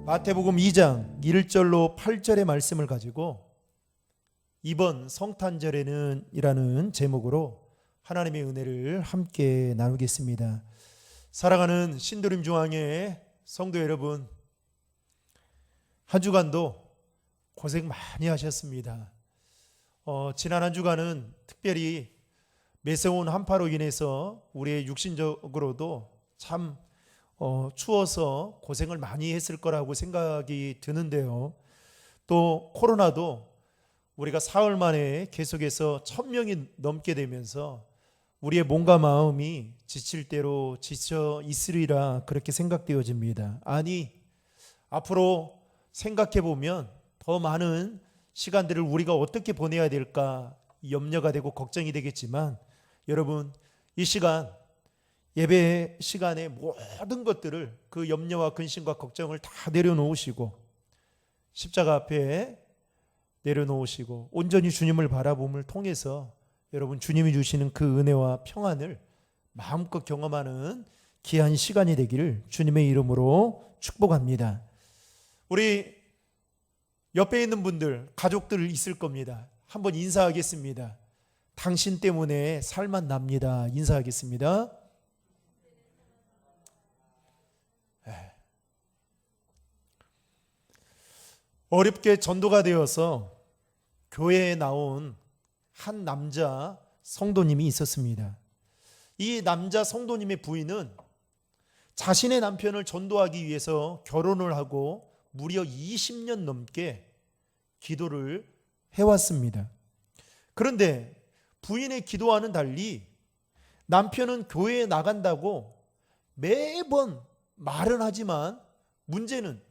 마태복음 2장 1절로 8절의 말씀을 가지고 이번 성탄절에는 이라는 제목으로 하나님의 은혜를 함께 나누겠습니다. 사랑하는 신도림 중앙회 성도 여러분, 한 주간도 고생 많이 하셨습니다. 지난 한 주간은 특별히 매서운 한파로 인해서 우리의 육신적으로도 참 추워서 고생을 많이 했을 거라고 생각이 드는데요. 또 코로나도 우리가 사흘 만에 계속해서 1000명이 넘게 되면서 우리의 몸과 마음이 지칠 대로 지쳐 있으리라 그렇게 생각되어집니다. 아니, 앞으로 생각해 보면 더 많은 시간들을 우리가 어떻게 보내야 될까 염려가 되고 걱정이 되겠지만, 여러분, 이 시간 예배 시간에 모든 것들을 그 염려와 근심과 걱정을 다 내려놓으시고 십자가 앞에 내려놓으시고 온전히 주님을 바라봄을 통해서 여러분, 주님이 주시는 그 은혜와 평안을 마음껏 경험하는 귀한 시간이 되기를 주님의 이름으로 축복합니다. 우리 옆에 있는 분들, 가족들 있을 겁니다. 한번 인사하겠습니다. 당신 때문에 살만 납니다. 인사하겠습니다. 어렵게 전도가 되어서 교회에 나온 한 남자 성도님이 있었습니다. 이 남자 성도님의 부인은 자신의 남편을 전도하기 위해서 결혼을 하고 무려 20년 넘게 기도를 해왔습니다. 그런데 부인의 기도와는 달리 남편은 교회에 나간다고 매번 말은 하지만 문제는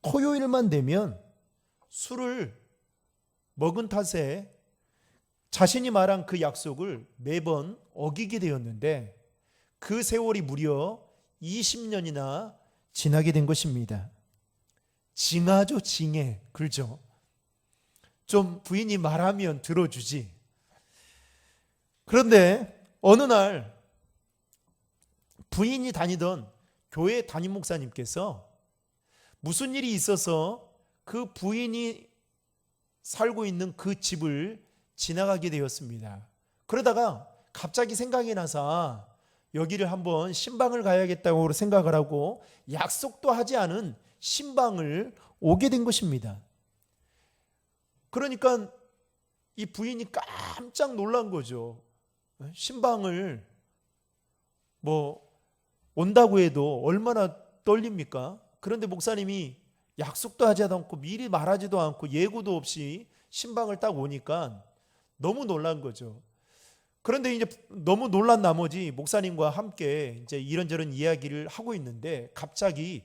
토요일만 되면 술을 먹은 탓에 자신이 말한 그 약속을 매번 어기게 되었는데 그 세월이 무려 20년이나 지나게 된 것입니다. 징하죠, 징해. 그렇죠? 좀 부인이 말하면 들어주지. 그런데 어느 날 부인이 다니던 교회 담임 목사님께서 무슨 일이 있어서 그 부인이 살고 있는 그 집을 지나가게 되었습니다. 그러다가 갑자기 생각이 나서 여기를 한번 신방을 가야겠다고 생각을 하고 약속도 하지 않은 신방을 오게 된 것입니다. 그러니까 이 부인이 깜짝 놀란 거죠. 신방을 온다고 해도 얼마나 떨립니까? 그런데 목사님이 약속도 하지 않고 미리 말하지도 않고 예고도 없이 신방을 딱 오니까 너무 놀란 거죠. 그런데 이제 너무 놀란 나머지 목사님과 함께 이제 이런저런 이야기를 하고 있는데 갑자기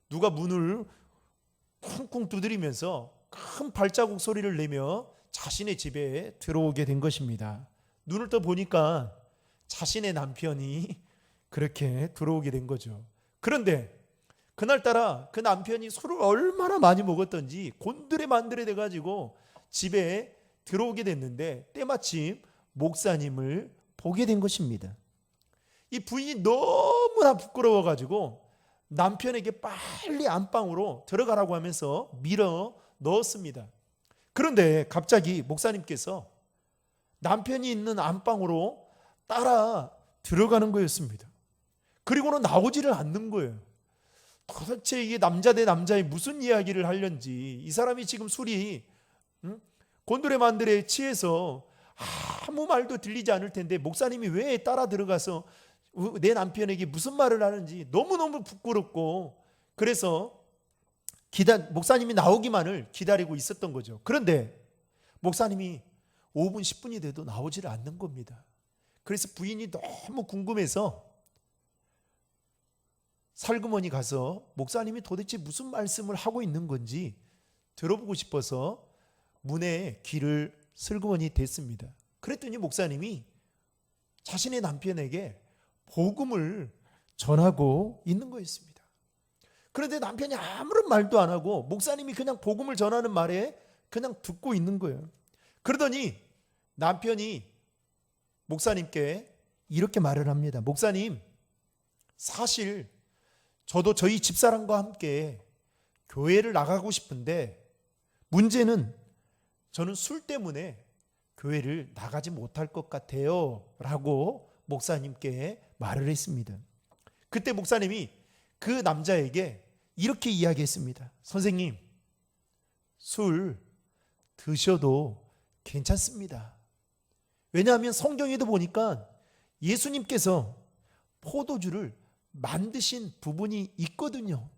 누가 문을 쿵쿵 두드리면서 큰 발자국 소리를 내며 자신의 집에 들어오게 된 것입니다. 눈을 떠 보니까 자신의 남편이 그렇게 들어오게 된 거죠. 그런데 그날따라 그 남편이 술을 얼마나 많이 먹었던지 곤드레만드레 돼가지고 집에 들어오게 됐는데 때마침 목사님을 보게 된 것입니다. 이 부인이 너무나 부끄러워가지고 남편에게 빨리 안방으로 들어가라고 하면서 밀어 넣었습니다. 그런데 갑자기 목사님께서 남편이 있는 안방으로 따라 들어가는 거였습니다. 그리고는 나오지를 않는 거예요. 도대체 이게 남자 대 남자의 무슨 이야기를 하려는지, 이 사람이 지금 술이 곤드레만드레에 취해서 아무 말도 들리지 않을 텐데 목사님이 왜 따라 들어가서 내 남편에게 무슨 말을 하는지 너무너무 부끄럽고, 그래서 목사님이 나오기만을 기다리고 있었던 거죠. 그런데 목사님이 5분 10분이 돼도 나오지를 않는 겁니다. 그래서 부인이 너무 궁금해서 살그머니 가서 목사님이 도대체 무슨 말씀을 하고 있는 건지 들어보고 싶어서 문에 귀를 슬그머니 댔습니다. 그랬더니 목사님이 자신의 남편에게 복음을 전하고 있는 거였습니다. 그런데 남편이 아무런 말도 안 하고 목사님이 그냥 복음을 전하는 말에 그냥 듣고 있는 거예요. 그러더니 남편이 목사님께 이렇게 말을 합니다. 목사님, 사실 저도 저희 집사람과 함께 교회를 나가고 싶은데 문제는 저는 술 때문에 교회를 나가지 못할 것 같아요 라고 목사님께 말을 했습니다. 그때 목사님이 그 남자에게 이렇게 이야기했습니다. 선생님, 술 드셔도 괜찮습니다. 왜냐하면 성경에도 보니까 예수님께서 포도주를 만드신 부분이 있거든요.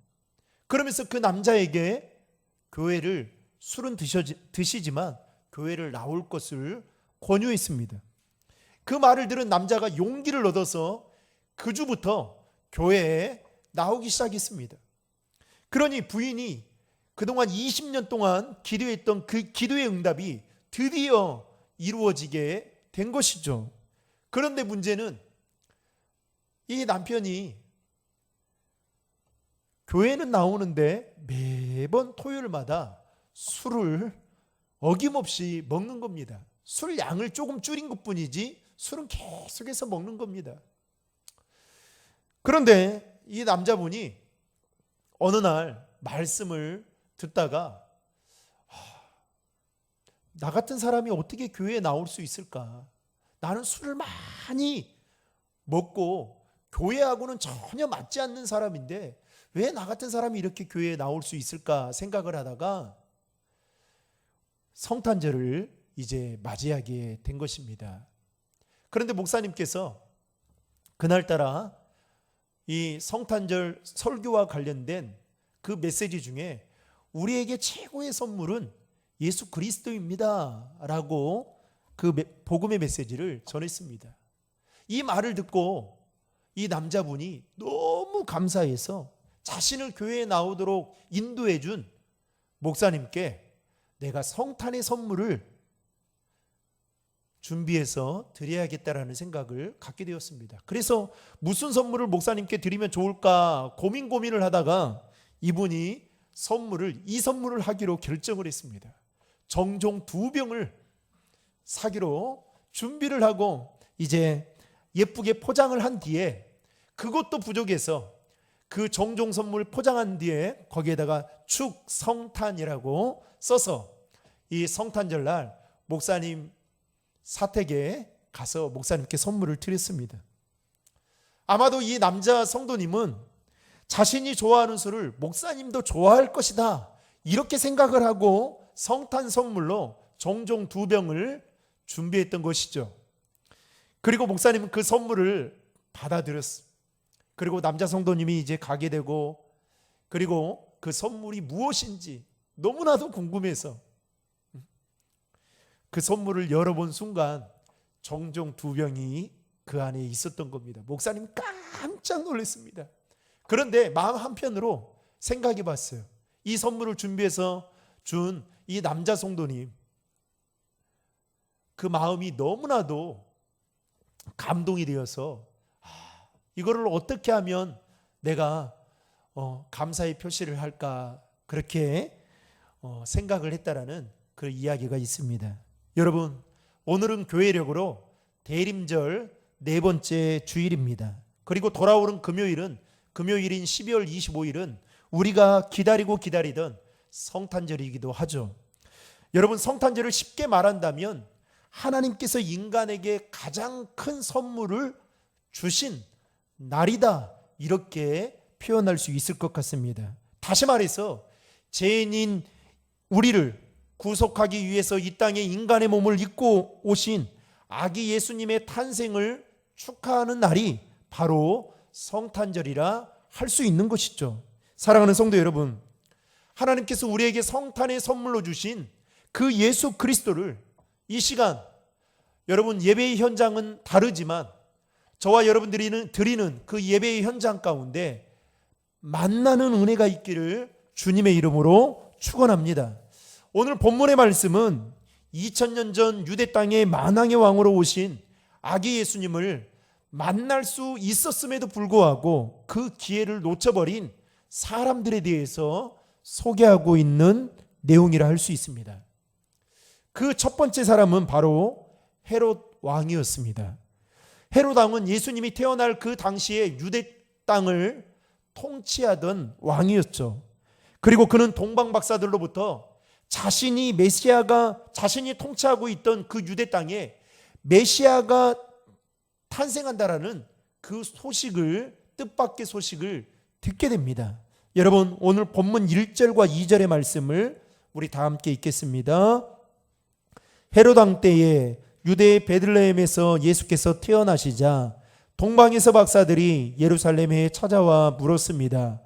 그러면서 그 남자에게 교회를 술은 드시지만 교회를 나올 것을 권유했습니다. 그 말을 들은 남자가 용기를 얻어서 그 주부터 교회에 나오기 시작했습니다. 그러니 부인이 그동안 20년 동안 기도했던 그 기도의 응답이 드디어 이루어지게 된 것이죠. 그런데 문제는 이 남편이 교회는 나오는데 매번 토요일마다 술을 어김없이 먹는 겁니다. 술 양을 조금 줄인 것뿐이지 술은 계속해서 먹는 겁니다. 그런데 이 남자분이 어느 날 말씀을 듣다가 나 같은 사람이 어떻게 교회에 나올 수 있을까? 나는 술을 많이 먹고 교회하고는 전혀 맞지 않는 사람인데 왜 나 같은 사람이 이렇게 교회에 나올 수 있을까 생각을 하다가 성탄절을 이제 맞이하게 된 것입니다. 그런데 목사님께서 그날따라 이 성탄절 설교와 관련된 그 메시지 중에 우리에게 최고의 선물은 예수 그리스도입니다 라고 그 복음의 메시지를 전했습니다. 이 말을 듣고 이 남자분이 너무 감사해서 자신을 교회에 나오도록 인도해 준 목사님께 내가 성탄의 선물을 준비해서 드려야겠다라는 생각을 갖게 되었습니다. 그래서 무슨 선물을 목사님께 드리면 좋을까 고민을 하다가 이분이 이 선물을 하기로 결정을 했습니다. 정종 2병을 사기로 준비를 하고 이제 예쁘게 포장을 한 뒤에 그것도 부족해서 그 정종 선물 포장한 뒤에 거기에다가 축성탄이라고 써서 이 성탄절 날 목사님 사택에 가서 목사님께 선물을 드렸습니다. 아마도 이 남자 성도님은 자신이 좋아하는 술을 목사님도 좋아할 것이다 이렇게 생각을 하고 성탄 선물로 정종 2병을 준비했던 것이죠. 그리고 목사님은 그 선물을 받아들였습니다. 그리고 남자 성도님이 이제 가게 되고 그리고 그 선물이 무엇인지 너무나도 궁금해서 그 선물을 열어본 순간 정종 2병이 그 안에 있었던 겁니다. 목사님 깜짝 놀랐습니다. 그런데 마음 한편으로 생각해 봤어요. 이 선물을 준비해서 준 이 남자 성도님 그 마음이 너무나도 감동이 되어서 이거를 어떻게 하면 내가 감사의 표시를 할까 그렇게 생각을 했다라는 그 이야기가 있습니다. 여러분, 오늘은 교회력으로 대림절 4번째 주일입니다. 그리고 돌아오는 금요일인 12월 25일은 우리가 기다리던 성탄절이기도 하죠. 여러분, 성탄절을 쉽게 말한다면 하나님께서 인간에게 가장 큰 선물을 주신 날이다 이렇게 표현할 수 있을 것 같습니다. 다시 말해서 죄인인 우리를 구속하기 위해서 이 땅에 인간의 몸을 입고 오신 아기 예수님의 탄생을 축하하는 날이 바로 성탄절이라 할 수 있는 것이죠. 사랑하는 성도 여러분, 하나님께서 우리에게 성탄의 선물로 주신 그 예수 그리스도를 이 시간 여러분 예배의 현장은 다르지만 저와 여러분들이 드리는 그 예배의 현장 가운데 만나는 은혜가 있기를 주님의 이름으로 축원합니다. 오늘 본문의 말씀은 2000년 전 유대 땅의 만왕의 왕으로 오신 아기 예수님을 만날 수 있었음에도 불구하고 그 기회를 놓쳐버린 사람들에 대해서 소개하고 있는 내용이라 할 수 있습니다. 그 첫 번째 사람은 바로 헤롯 왕이었습니다. 헤롯 왕은 예수님이 태어날 그 당시에 유대 땅을 통치하던 왕이었죠. 그리고 그는 동방박사들로부터 자신이 메시아가 자신이 통치하고 있던 그 유대 땅에 메시아가 탄생한다라는 그 소식을 뜻밖의 소식을 듣게 됩니다. 여러분 오늘 본문 1절과 2절의 말씀을 우리 다 함께 읽겠습니다. 헤롯 왕 때에 유대의 베들레헴에서 예수께서 태어나시자 동방에서 박사들이 예루살렘에 찾아와 물었습니다.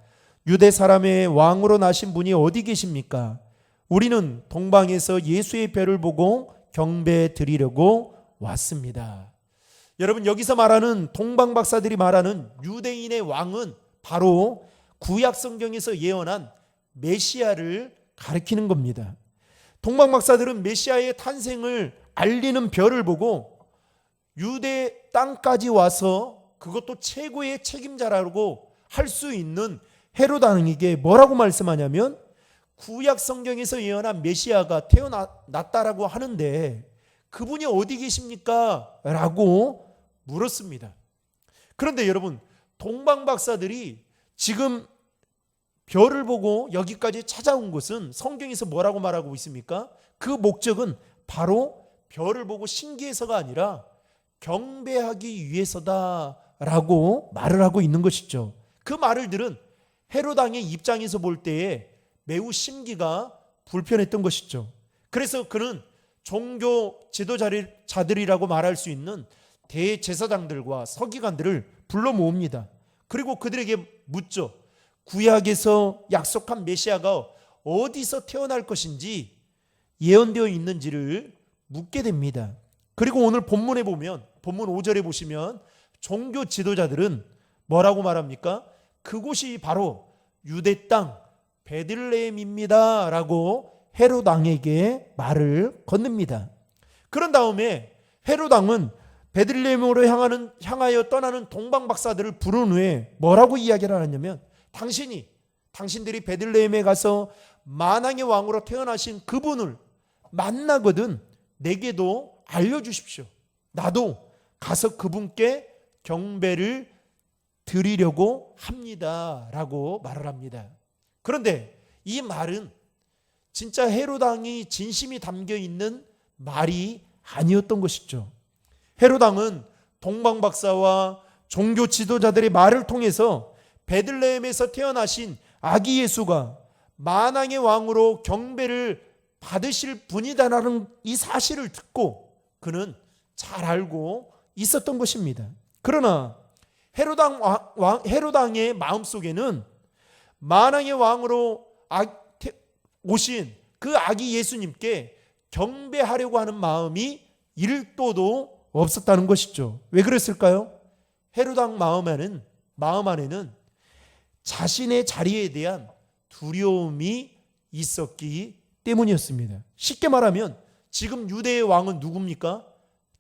유대 사람의 왕으로 나신 분이 어디 계십니까? 우리는 동방에서 예수의 별을 보고 경배 드리려고 왔습니다. 여러분 여기서 말하는 동방 박사들이 말하는 유대인의 왕은 바로 구약 성경에서 예언한 메시아를 가리키는 겁니다. 동방 박사들은 메시아의 탄생을 알리는 별을 보고 유대 땅까지 와서 그것도 최고의 책임자라고 할 수 있는 헤롯 왕에게 뭐라고 말씀하냐면 구약 성경에서 예언한 메시아가 태어났다라고 하는데 그분이 어디 계십니까? 라고 물었습니다. 그런데 여러분 동방 박사들이 지금 별을 보고 여기까지 찾아온 것은 성경에서 뭐라고 말하고 있습니까? 그 목적은 바로 별을 보고 신기해서가 아니라 경배하기 위해서다라고 말을 하고 있는 것이죠. 그 말을 들은 헤롯 왕의 입장에서 볼 때에 매우 심기가 불편했던 것이죠. 그래서 그는 종교 지도자들이라고 말할 수 있는 대제사장들과 서기관들을 불러 모읍니다. 그리고 그들에게 묻죠. 구약에서 약속한 메시아가 어디서 태어날 것인지 예언되어 있는지를 묻게 됩니다. 그리고 오늘 본문에 보면 본문 5절에 보시면 종교 지도자들은 뭐라고 말합니까? 그곳이 바로 유대 땅 베들레헴입니다 라고 헤롯 왕에게 말을 건넵니다. 그런 다음에 헤롯 왕은 베들레헴으로 향하여 떠나는 동방 박사들을 부른 후에 뭐라고 이야기를 하냐면 당신들이 베들레헴에 가서 만왕의 왕으로 태어나신 그분을 만나거든 내게도 알려주십시오. 나도 가서 그분께 경배를 드리려고 합니다 라고 말을 합니다. 그런데 이 말은 진짜 헤롯 왕이 진심이 담겨 있는 말이 아니었던 것이죠. 헤롯 왕은 동방 박사와 종교 지도자들의 말을 통해서 베들레헴에서 태어나신 아기 예수가 만왕의 왕으로 경배를 받으실 분이다라는 이 사실을 듣고 그는 잘 알고 있었던 것입니다. 그러나 헤롯 왕의 마음속에는 만왕의 왕으로 오신 그 아기 예수님께 경배하려고 하는 마음이 1도도 없었다는 것이죠. 왜 그랬을까요? 헤롯 왕 마음 안에는 자신의 자리에 대한 두려움이 있었기 때문이었습니다. 쉽게 말하면 지금 유대의 왕은 누굽니까?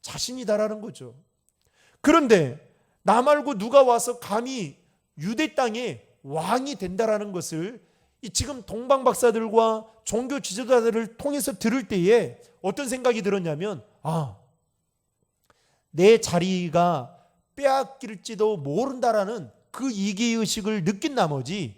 자신이다라는 거죠. 그런데 나 말고 누가 와서 감히 유대 땅에 왕이 된다라는 것을 지금 동방 박사들과 종교 지도자들을 통해서 들을 때에 어떤 생각이 들었냐면 내 자리가 빼앗길지도 모른다라는 그 이기의식을 느낀 나머지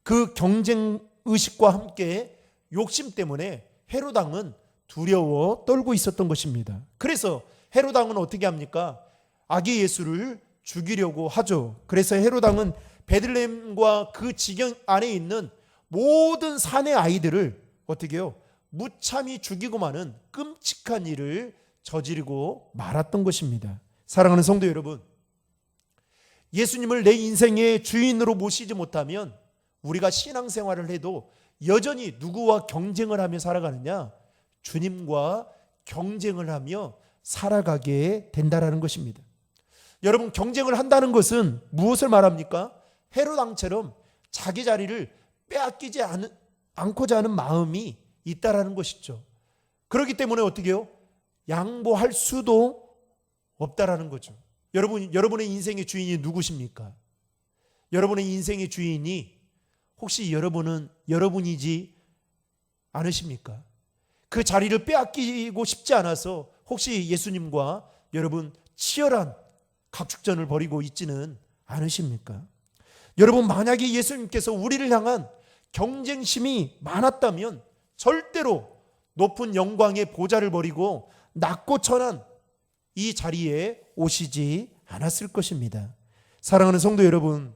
그 경쟁의식과 함께 욕심 때문에 헤롯 왕은 두려워 떨고 있었던 것입니다. 그래서 헤롯 왕은 어떻게 합니까? 아기 예수를 죽이려고 하죠. 그래서 헤롯 왕은 베들레헴과 그 지경 안에 있는 모든 산의 아이들을 어떻게 해요? 무참히 죽이고 마는 끔찍한 일을 저지르고 말았던 것입니다. 사랑하는 성도 여러분, 예수님을 내 인생의 주인으로 모시지 못하면 우리가 신앙생활을 해도 여전히 누구와 경쟁을 하며 살아가느냐? 주님과 경쟁을 하며 살아가게 된다라는 것입니다. 여러분, 경쟁을 한다는 것은 무엇을 말합니까? 헤롯 왕처럼 자기 자리를 빼앗기지 않고자 하는 마음이 있다라는 것이죠. 그렇기 때문에 어떻게 해요? 양보할 수도 없다라는 거죠. 여러분의 인생의 주인이 누구십니까? 여러분의 인생의 주인이 혹시 여러분이지 않으십니까? 그 자리를 빼앗기고 싶지 않아서 혹시 예수님과 여러분 치열한 각축전을 벌이고 있지는 않으십니까? 여러분, 만약에 예수님께서 우리를 향한 경쟁심이 많았다면 절대로 높은 영광의 보좌를 버리고 낮고 천한 이 자리에 오시지 않았을 것입니다. 사랑하는 성도 여러분,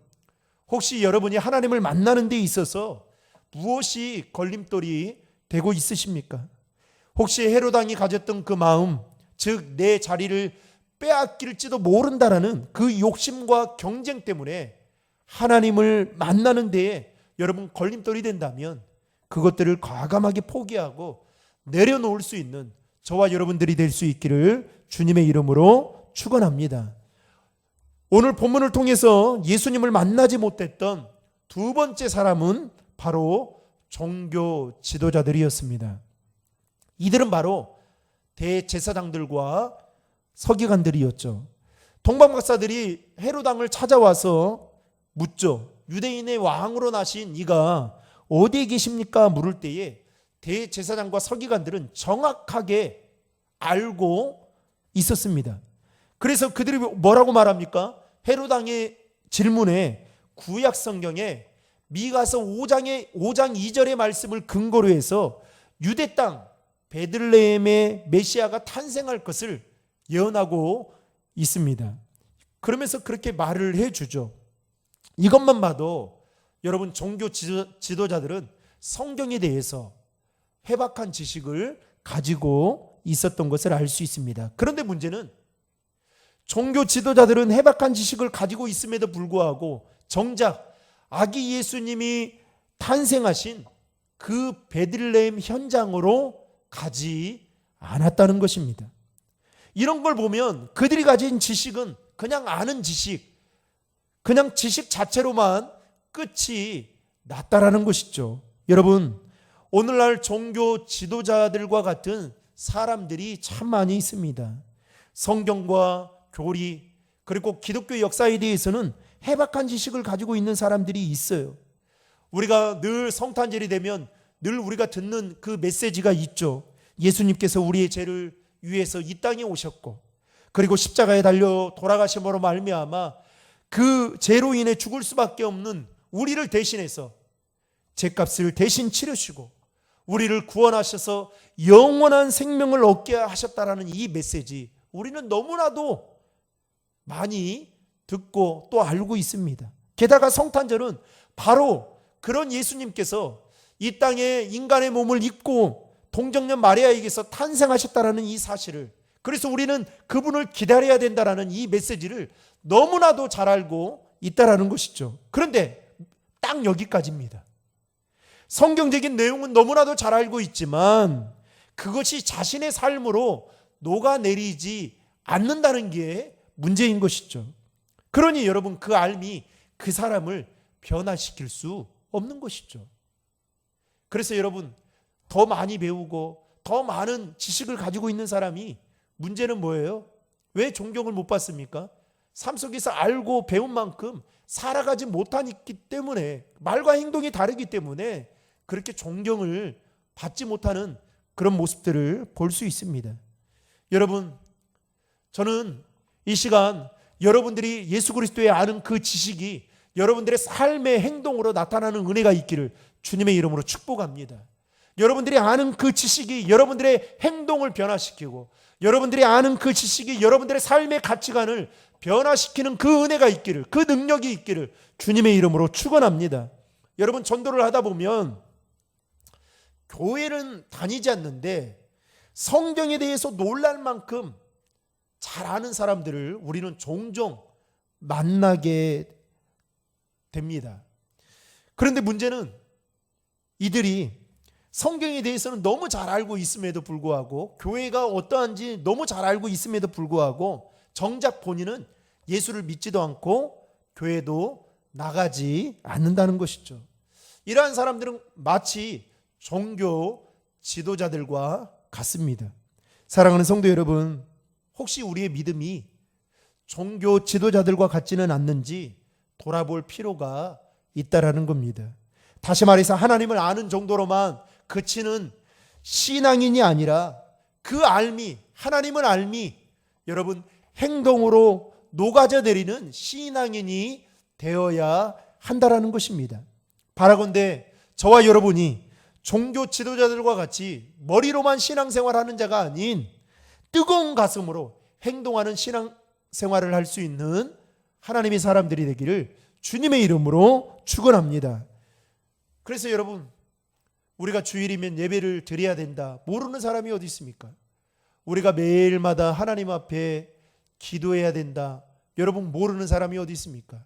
혹시 여러분이 하나님을 만나는 데 있어서 무엇이 걸림돌이 되고 있으십니까? 혹시 헤롯 왕이 가졌던 그 마음, 즉 내 자리를 빼앗길지도 모른다라는 그 욕심과 경쟁 때문에 하나님을 만나는 데에 여러분 걸림돌이 된다면 그것들을 과감하게 포기하고 내려놓을 수 있는 저와 여러분들이 될 수 있기를 주님의 이름으로 축원합니다. 오늘 본문을 통해서 예수님을 만나지 못했던 두 번째 사람은 바로 종교 지도자들이었습니다. 이들은 바로 대제사장들과 서기관들이었죠. 동방박사들이 헤롯왕을 찾아와서 묻죠. 유대인의 왕으로 나신 이가 어디에 계십니까? 물을 때에 대제사장과 서기관들은 정확하게 알고 있었습니다. 그래서 그들이 뭐라고 말합니까? 헤롯왕의 질문에 구약 성경에 미가서 5장 2절의 말씀을 근거로 해서 유대 땅 베들레헴의 메시아가 탄생할 것을 예언하고 있습니다. 그러면서 그렇게 말을 해주죠. 이것만 봐도 여러분 종교 지도자들은 성경에 대해서 해박한 지식을 가지고 있었던 것을 알 수 있습니다. 그런데 문제는 종교 지도자들은 해박한 지식을 가지고 있음에도 불구하고 정작 아기 예수님이 탄생하신 그 베들레헴 현장으로 가지 않았다는 것입니다. 이런 걸 보면 그들이 가진 지식은 그냥 아는 지식, 그냥 지식 자체로만 끝이 났다라는 것이죠. 여러분, 오늘날 종교 지도자들과 같은 사람들이 참 많이 있습니다. 성경과 교리 그리고 기독교 역사에 대해서는 해박한 지식을 가지고 있는 사람들이 있어요. 우리가 늘 성탄절이 되면 늘 우리가 듣는 그 메시지가 있죠. 예수님께서 우리의 죄를 위해서 이 땅에 오셨고 그리고 십자가에 달려 돌아가심으로 말미암아 그 죄로 인해 죽을 수밖에 없는 우리를 대신해서 죄값을 대신 치르시고 우리를 구원하셔서 영원한 생명을 얻게 하셨다라는 이 메시지, 우리는 너무나도 많이 듣고 또 알고 있습니다. 게다가 성탄절은 바로 그런 예수님께서 이 땅에 인간의 몸을 입고 동정녀 마리아에게서 탄생하셨다라는 이 사실을, 그래서 우리는 그분을 기다려야 된다라는 이 메시지를 너무나도 잘 알고 있다라는 것이죠. 그런데 딱 여기까지입니다. 성경적인 내용은 너무나도 잘 알고 있지만 그것이 자신의 삶으로 녹아내리지 않는다는 게 문제인 것이죠. 그러니 여러분, 그 알미 그 사람을 변화시킬 수 없는 것이죠. 그래서 여러분, 더 많이 배우고 더 많은 지식을 가지고 있는 사람이, 문제는 뭐예요? 왜 존경을 못 받습니까? 삶 속에서 알고 배운 만큼 살아가지 못하기 때문에, 말과 행동이 다르기 때문에 그렇게 존경을 받지 못하는 그런 모습들을 볼 수 있습니다. 여러분, 저는 이 시간 여러분들이 예수 그리스도의 아는 그 지식이 여러분들의 삶의 행동으로 나타나는 은혜가 있기를 주님의 이름으로 축복합니다. 여러분들이 아는 그 지식이 여러분들의 행동을 변화시키고 여러분들이 아는 그 지식이 여러분들의 삶의 가치관을 변화시키는 그 은혜가 있기를, 그 능력이 있기를 주님의 이름으로 축원합니다. 여러분, 전도를 하다 보면 교회는 다니지 않는데 성경에 대해서 놀랄 만큼 잘 아는 사람들을 우리는 종종 만나게 됩니다. 그런데 문제는 이들이 성경에 대해서는 너무 잘 알고 있음에도 불구하고, 교회가 어떠한지 너무 잘 알고 있음에도 불구하고 정작 본인은 예수를 믿지도 않고 교회도 나가지 않는다는 것이죠. 이러한 사람들은 마치 종교 지도자들과 같습니다. 사랑하는 성도 여러분, 혹시 우리의 믿음이 종교 지도자들과 같지는 않는지 돌아볼 필요가 있다라는 겁니다. 다시 말해서 하나님을 아는 정도로만 그치는 신앙인이 아니라 그 알미, 하나님을 알미, 여러분 행동으로 녹아져 내리는 신앙인이 되어야 한다라는 것입니다. 바라건대 저와 여러분이 종교 지도자들과 같이 머리로만 신앙생활하는 자가 아닌 뜨거운 가슴으로 행동하는 신앙생활을 할 수 있는 하나님의 사람들이 되기를 주님의 이름으로 축원합니다. 그래서 여러분, 우리가 주일이면 예배를 드려야 된다, 모르는 사람이 어디 있습니까? 우리가 매일마다 하나님 앞에 기도해야 된다, 여러분 모르는 사람이 어디 있습니까?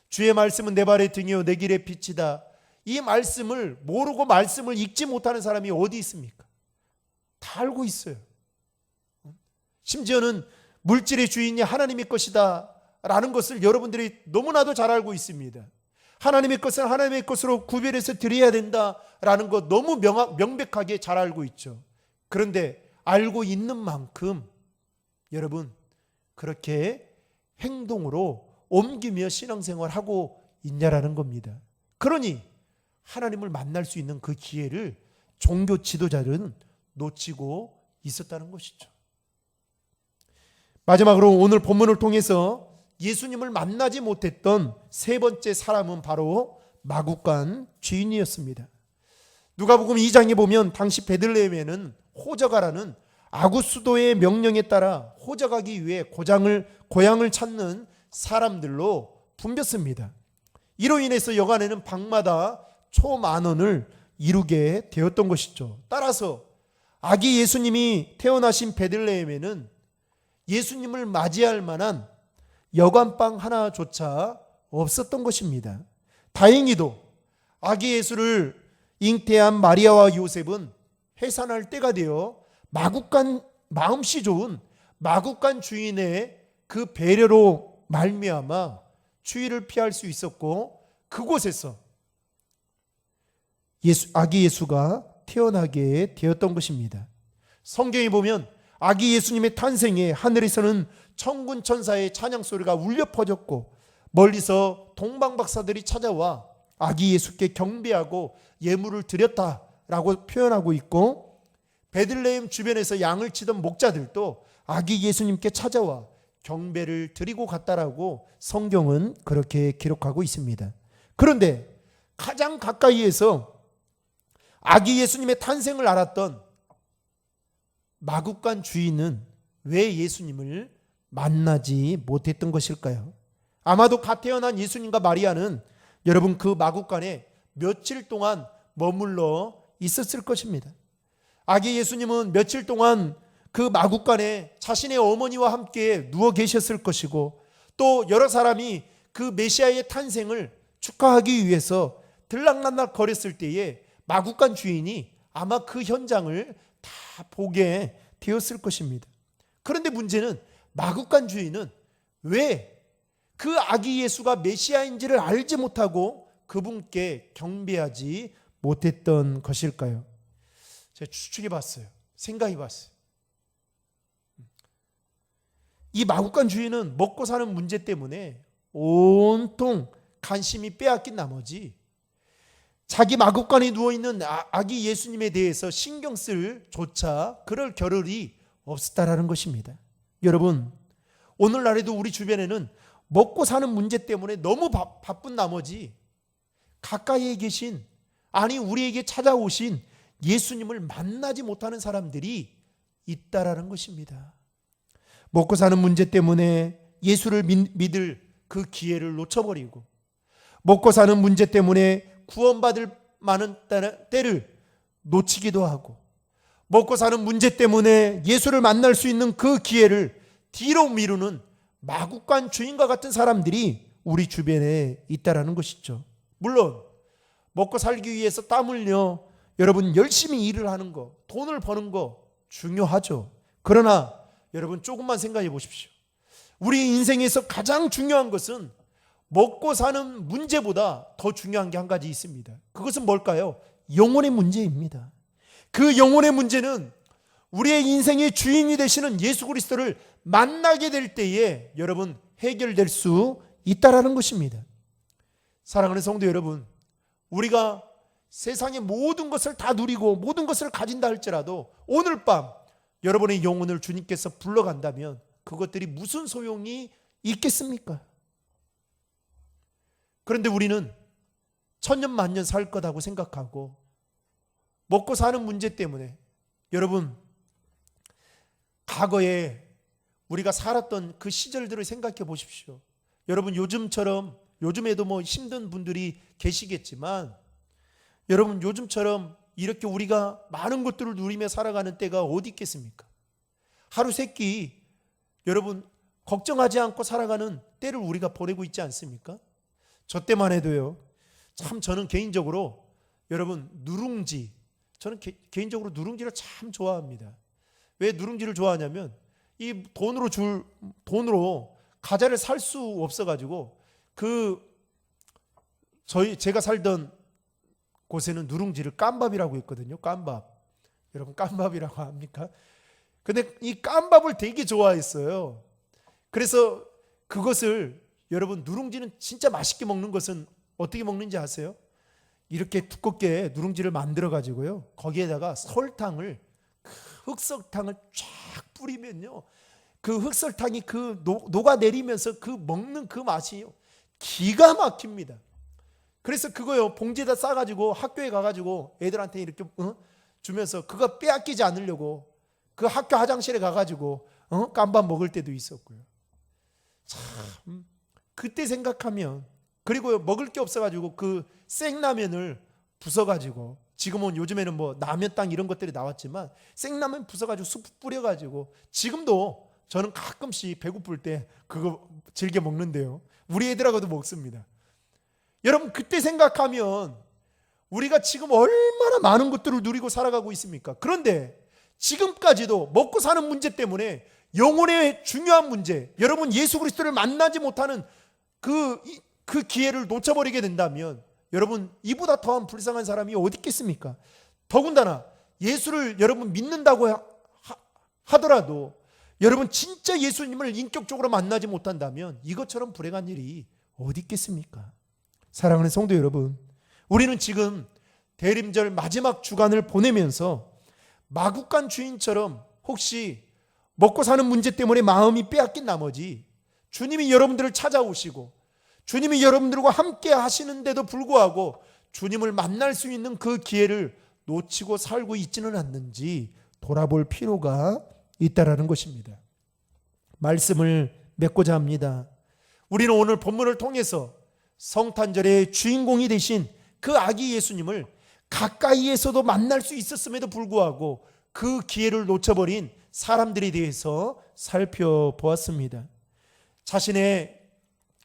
주의 말씀은 내 발의 등이요 내 길의 빛이다, 이 말씀을 모르고 말씀을 읽지 못하는 사람이 어디 있습니까? 다 알고 있어요. 심지어는 물질의 주인이 하나님의 것이다 라는 것을 여러분들이 너무나도 잘 알고 있습니다. 하나님의 것은 하나님의 것으로 구별해서 드려야 된다라는 것 너무 명백하게 잘 알고 있죠. 그런데 알고 있는 만큼 여러분 그렇게 행동으로 옮기며 신앙생활하고 있냐라는 겁니다. 그러니 하나님을 만날 수 있는 그 기회를 종교 지도자들은 놓치고 있었다는 것이죠. 마지막으로 오늘 본문을 통해서 예수님을 만나지 못했던 세 번째 사람은 바로 마구간 주인이었습니다. 누가복음 2장에 보면 당시 베들레헴에는 호적하라는 아구수도의 명령에 따라 호적하기 위해 고향을 찾는 사람들로 붐볐습니다. 이로 인해서 여간에는 방마다 초만원을 이루게 되었던 것이죠. 따라서 아기 예수님이 태어나신 베들레헴에는 예수님을 맞이할 만한 여관방 하나조차 없었던 것입니다. 다행히도 아기 예수를 잉태한 마리아와 요셉은 해산할 때가 되어 마음씨 좋은 마구간 주인의 그 배려로 말미암아 추위를 피할 수 있었고, 그곳에서 아기 예수가 태어나게 되었던 것입니다. 성경에 보면 아기 예수님의 탄생에 하늘에서는 천군 천사의 찬양 소리가 울려 퍼졌고, 멀리서 동방박사들이 찾아와 아기 예수께 경배하고 예물을 드렸다라고 표현하고 있고, 베들레헴 주변에서 양을 치던 목자들도 아기 예수님께 찾아와 경배를 드리고 갔다라고 성경은 그렇게 기록하고 있습니다. 그런데 가장 가까이에서 아기 예수님의 탄생을 알았던 마구간 주인은 왜 예수님을 만나지 못했던 것일까요? 아마도 갓 태어난 예수님과 마리아는 여러분 그 마구간에 며칠 동안 머물러 있었을 것입니다. 아기 예수님은 며칠 동안 그 마구간에 자신의 어머니와 함께 누워 계셨을 것이고, 또 여러 사람이 그 메시아의 탄생을 축하하기 위해서 들락날락 거렸을 때에 마구간 주인이 아마 그 현장을 다 보게 되었을 것입니다. 그런데 문제는 마구간 주인은 왜 그 아기 예수가 메시아인지를 알지 못하고 그분께 경배하지 못했던 것일까요? 제가 추측해 봤어요. 생각해 봤어요. 이 마구간 주인은 먹고 사는 문제 때문에 온통 관심이 빼앗긴 나머지 자기 마구간에 누워있는 아기 예수님에 대해서 신경 쓸 조차 그럴 겨를이 없었다라는 것입니다. 여러분, 오늘날에도 우리 주변에는 먹고 사는 문제 때문에 너무 바쁜 나머지 가까이에 계신, 아니 우리에게 찾아오신 예수님을 만나지 못하는 사람들이 있다라는 것입니다. 먹고 사는 문제 때문에 예수를 믿을 그 기회를 놓쳐버리고, 먹고 사는 문제 때문에 구원받을 많은 때를 놓치기도 하고, 먹고 사는 문제 때문에 예수를 만날 수 있는 그 기회를 뒤로 미루는 마구간 주인과 같은 사람들이 우리 주변에 있다라는 것이죠. 물론 먹고 살기 위해서 땀 흘려 여러분 열심히 일을 하는 거, 돈을 버는 거 중요하죠. 그러나 여러분 조금만 생각해 보십시오. 우리 인생에서 가장 중요한 것은 먹고 사는 문제보다 더 중요한 게 한 가지 있습니다. 그것은 뭘까요? 영혼의 문제입니다. 그 영혼의 문제는 우리의 인생의 주인이 되시는 예수 그리스도를 만나게 될 때에 여러분 해결될 수 있다라는 것입니다. 사랑하는 성도 여러분, 우리가 세상의 모든 것을 다 누리고 모든 것을 가진다 할지라도 오늘 밤 여러분의 영혼을 주님께서 불러간다면 그것들이 무슨 소용이 있겠습니까? 그런데 우리는 천년 만년 살 거다고 생각하고 먹고 사는 문제 때문에 여러분 과거에 우리가 살았던 그 시절들을 생각해 보십시오. 여러분 요즘에도 뭐 힘든 분들이 계시겠지만 여러분 요즘처럼 이렇게 우리가 많은 것들을 누리며 살아가는 때가 어디 있겠습니까? 하루 세끼 여러분 걱정하지 않고 살아가는 때를 우리가 보내고 있지 않습니까? 저 때만 해도요. 참 저는 개인적으로 여러분 누룽지, 저는 개인적으로 누룽지를 참 좋아합니다. 왜 누룽지를 좋아하냐면 이 돈으로 과자를 살 수 없어가지고 제가 살던 곳에는 누룽지를 깜밥이라고 했거든요. 깜밥. 여러분 깜밥이라고 합니까? 근데 이 깜밥을 되게 좋아했어요. 그래서 그것을 여러분 누룽지는 진짜 맛있게 먹는 것은 어떻게 먹는지 아세요? 이렇게 두껍게 누룽지를 만들어 가지고요. 거기에다가 흑설탕을 쫙 뿌리면요. 그 흑설탕이 녹아내리면서 먹는 그 맛이 기가 막힙니다. 그래서 그거요 봉지에다 싸가지고 학교에 가가지고 애들한테 이렇게 주면서 그거 빼앗기지 않으려고 그 학교 화장실에 가가지고 깜밥 먹을 때도 있었고요. 참 그때 생각하면 그리고 먹을 게 없어가지고 그 생라면을 부숴가지고 지금은 요즘에는 뭐 라면땅 이런 것들이 나왔지만 생라면 부숴가지고 쑥 뿌려가지고 지금도 저는 가끔씩 배고플 때 그거 즐겨 먹는데요. 우리 애들하고도 먹습니다. 여러분 그때 생각하면 우리가 지금 얼마나 많은 것들을 누리고 살아가고 있습니까? 그런데 지금까지도 먹고 사는 문제 때문에 영혼의 중요한 문제, 여러분 예수 그리스도를 만나지 못하는 그 기회를 놓쳐버리게 된다면 여러분 이보다 더한 불쌍한 사람이 어디 있겠습니까? 더군다나 예수를 여러분 믿는다고 하더라도 여러분 진짜 예수님을 인격적으로 만나지 못한다면 이것처럼 불행한 일이 어디 있겠습니까? 사랑하는 성도 여러분, 우리는 지금 대림절 마지막 주간을 보내면서 마구간 주인처럼 혹시 먹고 사는 문제 때문에 마음이 빼앗긴 나머지 주님이 여러분들을 찾아오시고 주님이 여러분들과 함께 하시는데도 불구하고 주님을 만날 수 있는 그 기회를 놓치고 살고 있지는 않는지 돌아볼 필요가 있다라는 것입니다. 말씀을 맺고자 합니다. 우리는 오늘 본문을 통해서 성탄절의 주인공이 되신 그 아기 예수님을 가까이에서도 만날 수 있었음에도 불구하고 그 기회를 놓쳐버린 사람들에 대해서 살펴보았습니다. 자신의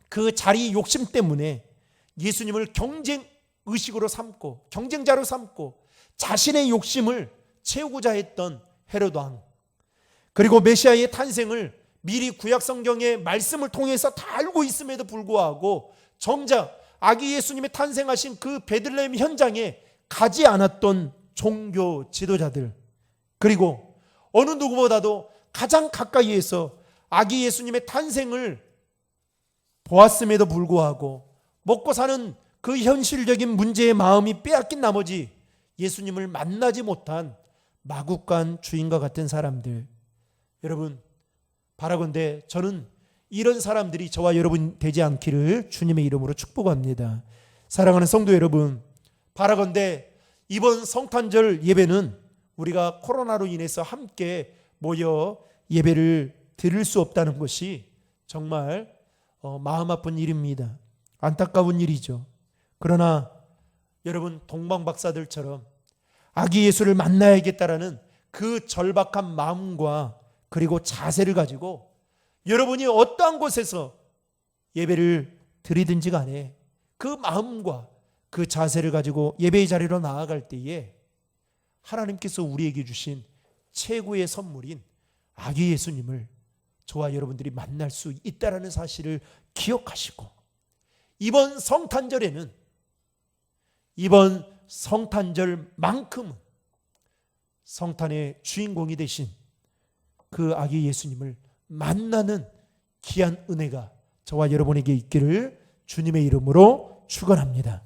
그 자리 욕심 때문에 예수님을 경쟁의식으로 삼고 경쟁자로 삼고 자신의 욕심을 채우고자 했던 헤롯 왕, 그리고 메시아의 탄생을 미리 구약 성경의 말씀을 통해서 다 알고 있음에도 불구하고 정작 아기 예수님의 탄생하신 그 베들레헴 현장에 가지 않았던 종교 지도자들, 그리고 어느 누구보다도 가장 가까이에서 아기 예수님의 탄생을 보았음에도 불구하고 먹고 사는 그 현실적인 문제의 마음이 빼앗긴 나머지 예수님을 만나지 못한 마구간 주인과 같은 사람들, 여러분 바라건대 저는 이런 사람들이 저와 여러분 되지 않기를 주님의 이름으로 축복합니다. 사랑하는 성도 여러분, 바라건대 이번 성탄절 예배는 우리가 코로나로 인해서 함께 모여 예배를 드릴 수 없다는 것이 정말 마음 아픈 일입니다. 안타까운 일이죠. 그러나 여러분 동방박사들처럼 아기 예수를 만나야겠다라는 그 절박한 마음과 그리고 자세를 가지고 여러분이 어떠한 곳에서 예배를 드리든지 간에 그 마음과 그 자세를 가지고 예배의 자리로 나아갈 때에 하나님께서 우리에게 주신 최고의 선물인 아기 예수님을 저와 여러분들이 만날 수 있다는 사실을 기억하시고 이번 성탄절만큼은 성탄의 주인공이 되신 그 아기 예수님을 만나는 귀한 은혜가 저와 여러분에게 있기를 주님의 이름으로 축원합니다.